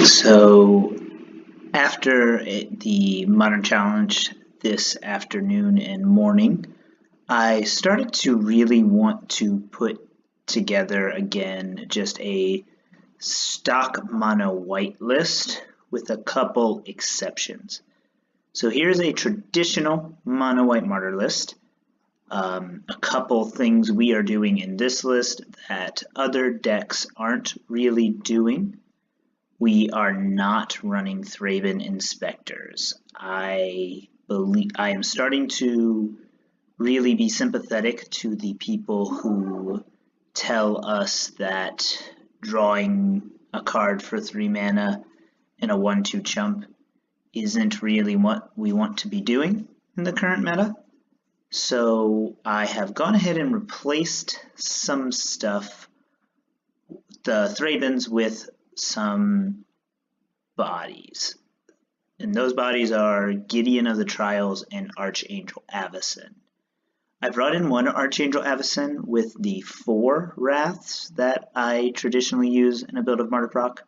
So after the Modern Challenge this afternoon and morning, I started to really want to put together again just a stock mono white list with a couple exceptions. So here's a traditional mono white martyr list. A couple things we are doing in this list that other decks aren't really doing. We are not running Thraben Inspectors. I am starting to really be sympathetic to the people who tell us that drawing a card for 3 mana and a 1/2 chump isn't really what we want to be doing in the current meta. So I have gone ahead and replaced some stuff, the Thrabens, with some bodies. And those bodies are Gideon of the Trials and Archangel Avacyn. I brought in one Archangel Avacyn with the 4 Wraths that I traditionally use in a build of MartyrProc,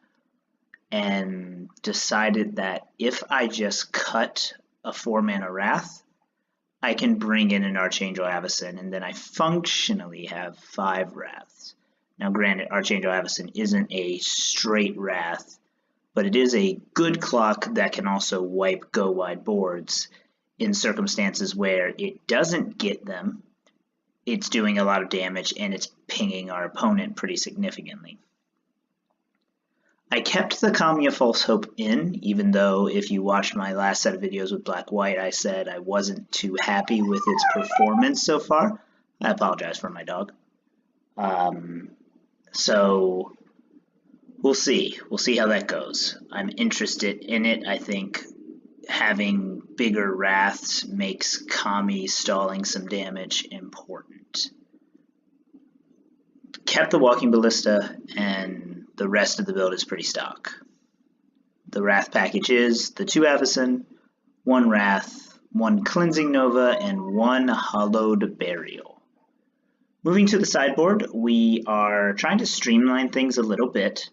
and decided that if I just cut a 4-mana Wrath, I can bring in an Archangel Avacyn, and then I functionally have 5 Wraths. Now granted, Archangel Avacyn isn't a straight Wrath, but it is a good clock that can also wipe go-wide boards in circumstances where it doesn't get them, it's doing a lot of damage, and it's pinging our opponent pretty significantly. I kept the Kamiya False Hope in, even though if you watched my last set of videos with Black-White, I said I wasn't too happy with its performance so far. I apologize for my dog. So we'll see. We'll see how that goes. I'm interested in it. I think having bigger Wraths makes Kami stalling some damage important. Kept the Walking Ballista, and the rest of the build is pretty stock. The Wrath package is the 2 Avacyn, 1 Wrath, 1 Cleansing Nova, and 1 Hallowed Burial. Moving to the sideboard, we are trying to streamline things a little bit.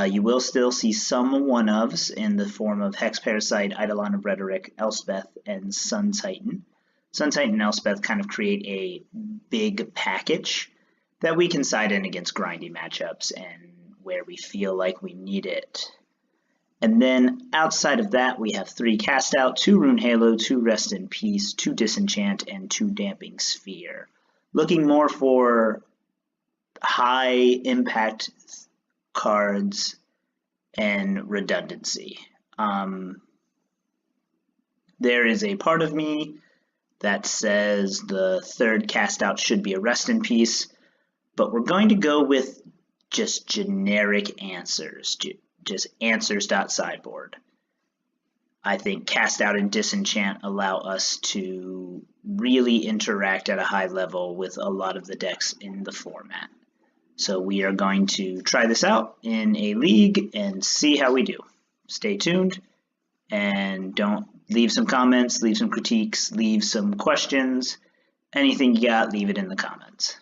You will still see some 1-ofs in the form of Hex Parasite, Eidolon of Rhetoric, Elspeth, and Sun Titan. Sun Titan and Elspeth kind of create a big package that we can side in against grindy matchups and where we feel like we need it. And then outside of that, we have 3 Cast Out, 2 Rune Halo, 2 Rest in Peace, 2 Disenchant, and 2 Damping Sphere. Looking more for high impact cards and redundancy. There is a part of me that says the 3rd Cast Out should be a Rest in Peace, but we're going to go with just generic answers, just answers.sideboard. I think Cast Out and Disenchant allow us to really interact at a high level with a lot of the decks in the format. So we are going to try this out in a league and see how we do. Stay tuned, and don't leave some comments, leave some critiques, leave some questions. Anything you got, leave it in the comments.